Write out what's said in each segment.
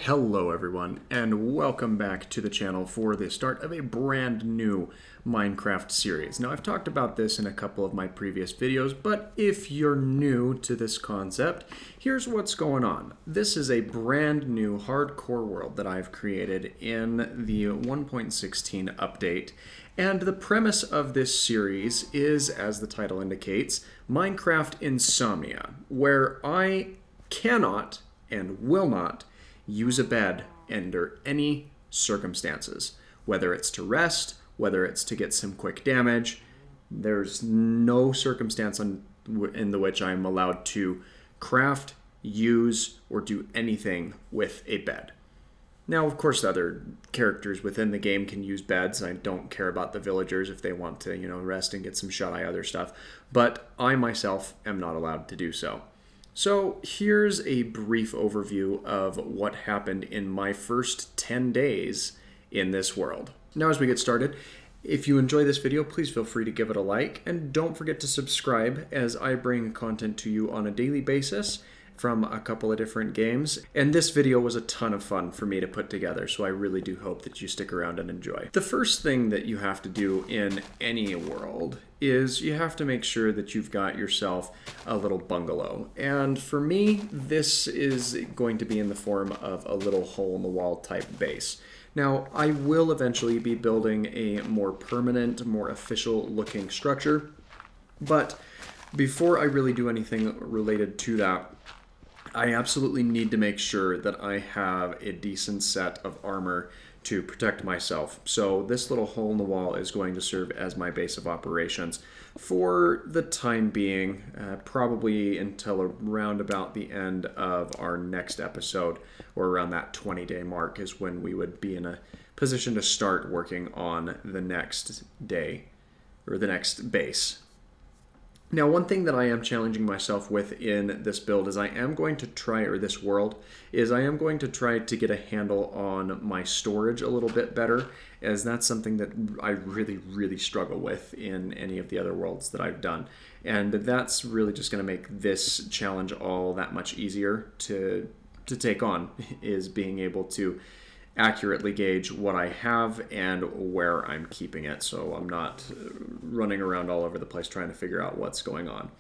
Hello everyone, and welcome back to the channel for the start of a brand new Minecraft series. Now I've talked about this in a couple of my previous videos, but if you're new to this concept, here's what's going on. This is a brand new hardcore world that I've created in the 1.16 update. And the premise of this series is, as the title indicates, Minecraft Insomnia, where I cannot and will not use a bed under any circumstances, whether it's to rest, whether it's to get some quick damage. There's no circumstance in which I'm allowed to craft, use, or do anything with a bed. Now, of course, the other characters within the game can use beds. I don't care about the villagers if they want to, rest and get some shut-eye other stuff, but I myself am not allowed to do so. So here's a brief overview of what happened in my first 10 days in this world. Now as we get started, if you enjoy this video, please feel free to give it a like, and don't forget to subscribe as I bring content to you on a daily basis from a couple of different games. And this video was a ton of fun for me to put together, so I really do hope that you stick around and enjoy. The first thing that you have to do in any world is you have to make sure that you've got yourself a little bungalow. And for me, this is going to be in the form of a little hole-in-the-wall type base. Now, I will eventually be building a more permanent, more official looking structure, but before I really do anything related to that, I absolutely need to make sure that I have a decent set of armor to protect myself. So this little hole in the wall is going to serve as my base of operations for the time being, probably until around about the end of our next episode, or around that 20-day mark is when we would be in a position to start working on the next day, or the next base. Now, one thing that I am challenging myself with in this build is I am going to try to get a handle on my storage a little bit better, as that's something that I really struggle with in any of the other worlds that I've done. And that's really just going to make this challenge all that much easier to take on, is being able to accurately gauge what I have and where I'm keeping it, so I'm not running around all over the place trying to figure out what's going on.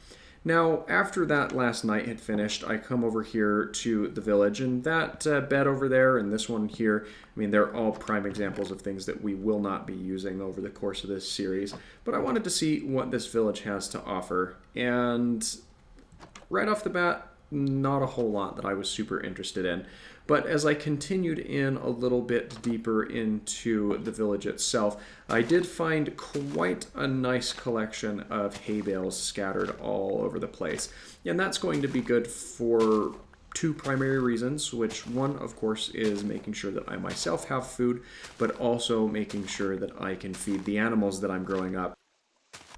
Now, after that last night had finished, I come over here to the village, and that bed over there and this one here, they're all prime examples of things that we will not be using over the course of this series, but I wanted to see what this village has to offer, and right off the bat, not a whole lot that I was super interested in. But as I continued in a little bit deeper into the village itself, I did find quite a nice collection of hay bales scattered all over the place. And that's going to be good for two primary reasons, which one, of course, is making sure that I myself have food, but also making sure that I can feed the animals that I'm growing up.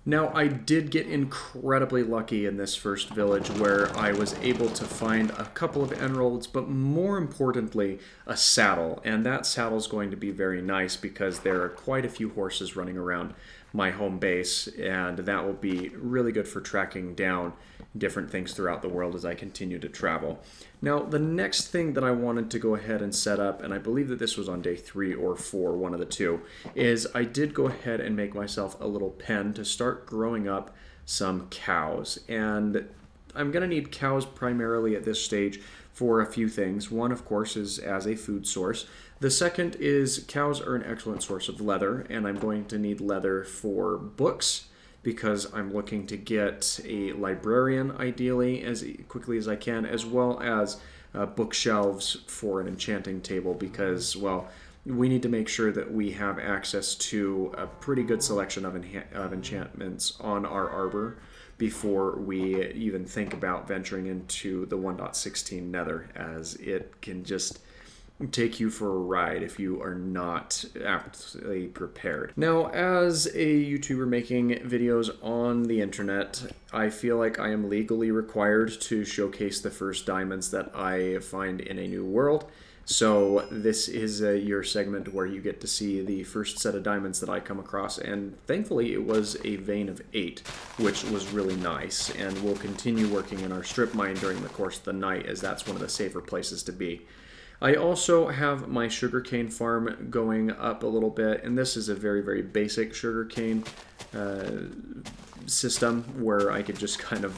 Now, I did get incredibly lucky in this first village where I was able to find a couple of emeralds, but more importantly, a saddle. And that saddle is going to be very nice because there are quite a few horses running around my home base, and that will be really good for tracking down different things throughout the world as I continue to travel. Now, the next thing that I wanted to go ahead and set up, and I believe that this was on day 3 or 4, one of the two, is I did go ahead and make myself a little pen to start growing up some cows. And I'm going to need cows primarily at this stage for a few things. One, of course, is as a food source. The second is cows are an excellent source of leather, and I'm going to need leather for books because I'm looking to get a librarian, ideally, as quickly as I can, as well as bookshelves for an enchanting table because, well, we need to make sure that we have access to a pretty good selection of enchantments on our arbor before we even think about venturing into the 1.16 nether, as it can just take you for a ride if you are not aptly prepared. Now, as a YouTuber making videos on the internet, I feel like I am legally required to showcase the first diamonds that I find in a new world. So this is your segment where you get to see the first set of diamonds that I come across, and thankfully it was a vein of 8, which was really nice, and we'll continue working in our strip mine during the course of the night, as that's one of the safer places to be. I also have my sugarcane farm going up a little bit, and this is a very, very basic sugarcane system where I could just kind of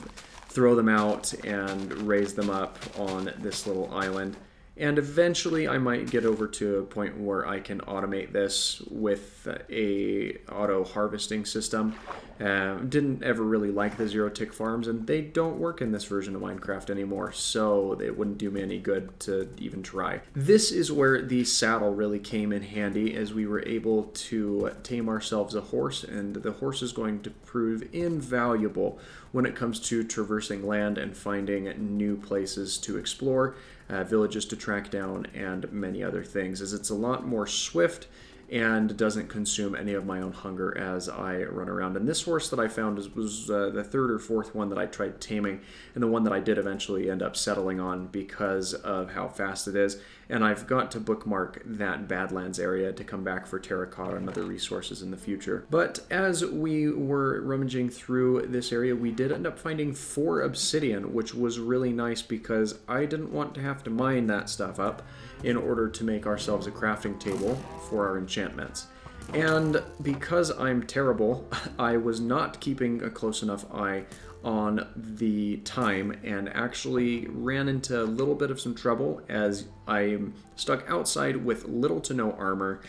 throw them out and raise them up on this little island. And eventually I might get over to a point where I can automate this with a auto harvesting system. Didn't ever really like the zero tick farms, and they don't work in this version of Minecraft anymore, so it wouldn't do me any good to even try. This is where the saddle really came in handy, as we were able to tame ourselves a horse, and the horse is going to prove invaluable when it comes to traversing land and finding new places to explore, villages to track down, and many other things, as it's a lot more swift and doesn't consume any of my own hunger as I run around. And this horse that I found was the third or fourth one that I tried taming, and the one that I did eventually end up settling on because of how fast it is. And I've got to bookmark that Badlands area to come back for terracotta and other resources in the future. But as we were rummaging through this area, we did end up finding 4 obsidian, which was really nice because I didn't want to have to mine that stuff up in order to make ourselves a crafting table for our enchantments. And because I'm terrible, I was not keeping a close enough eye on the time and actually ran into a little bit of some trouble as I'm stuck outside with little to no armor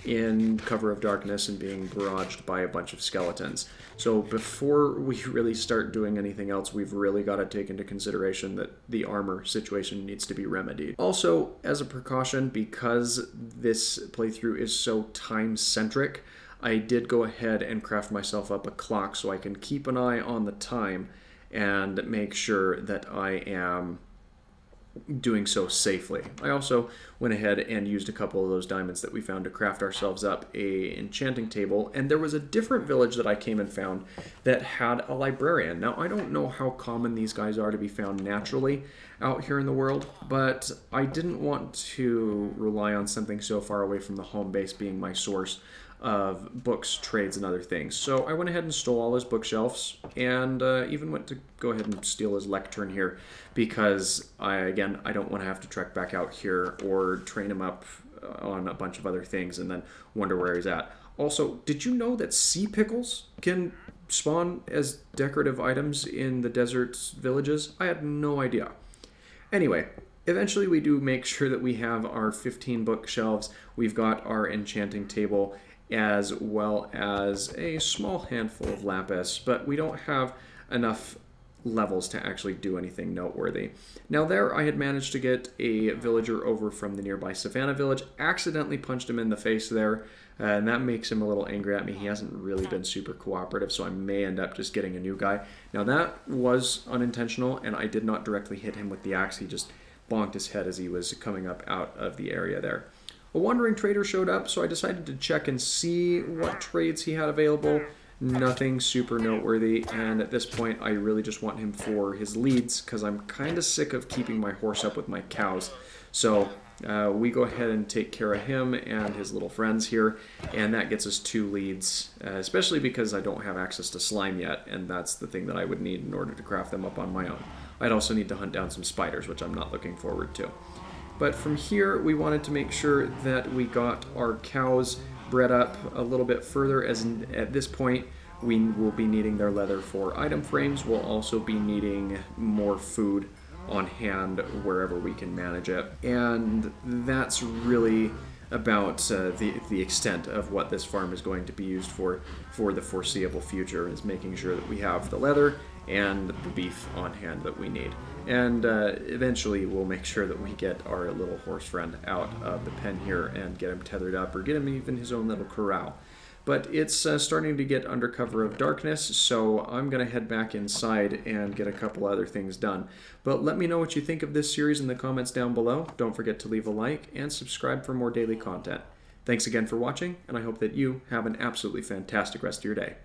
in cover of darkness and being barraged by a bunch of skeletons. So before we really start doing anything else, we've really got to take into consideration that the armor situation needs to be remedied. Also, as a precaution, because this playthrough is so time-centric, I did go ahead and craft myself up a clock so I can keep an eye on the time and make sure that I am doing so safely. I also went ahead and used a couple of those diamonds that we found to craft ourselves up a enchanting table, and there was a different village that I came and found that had a librarian. Now, I don't know how common these guys are to be found naturally out here in the world, but I didn't want to rely on something so far away from the home base being my source of books, trades, and other things. So I went ahead and stole all his bookshelves, and even went to go ahead and steal his lectern here, because I don't want to have to trek back out here or train him up on a bunch of other things and then wonder where he's at. Also, did you know that sea pickles can spawn as decorative items in the desert villages? I had no idea. Anyway, eventually we do make sure that we have our 15 bookshelves, we've got our enchanting table, as well as a small handful of lapis, but we don't have enough levels to actually do anything noteworthy. Now there I had managed to get a villager over from the nearby Savannah village, accidentally punched him in the face there, and that makes him a little angry at me. He hasn't really been super cooperative, so I may end up just getting a new guy. Now that was unintentional, and I did not directly hit him with the axe. He just bonked his head as he was coming up out of the area there. A wandering trader showed up, so I decided to check and see what trades he had available. Nothing super noteworthy, and at this point I really just want him for his leads, because I'm kind of sick of keeping my horse up with my cows. So we go ahead and take care of him and his little friends here, and that gets us 2 leads, especially because I don't have access to slime yet, and that's the thing that I would need in order to craft them up on my own. I'd also need to hunt down some spiders, which I'm not looking forward to. But from here, we wanted to make sure that we got our cows bred up a little bit further, as at this point we will be needing their leather for item frames. We'll also be needing more food on hand wherever we can manage it. And that's really about the extent of what this farm is going to be used for the foreseeable future, is making sure that we have the leather and the beef on hand that we need. And eventually we'll make sure that we get our little horse friend out of the pen here and get him tethered up, or get him even his own little corral. But it's starting to get under cover of darkness, so I'm going to head back inside and get a couple other things done. But let me know what you think of this series in the comments down below. Don't forget to leave a like and subscribe for more daily content. Thanks again for watching, and I hope that you have an absolutely fantastic rest of your day.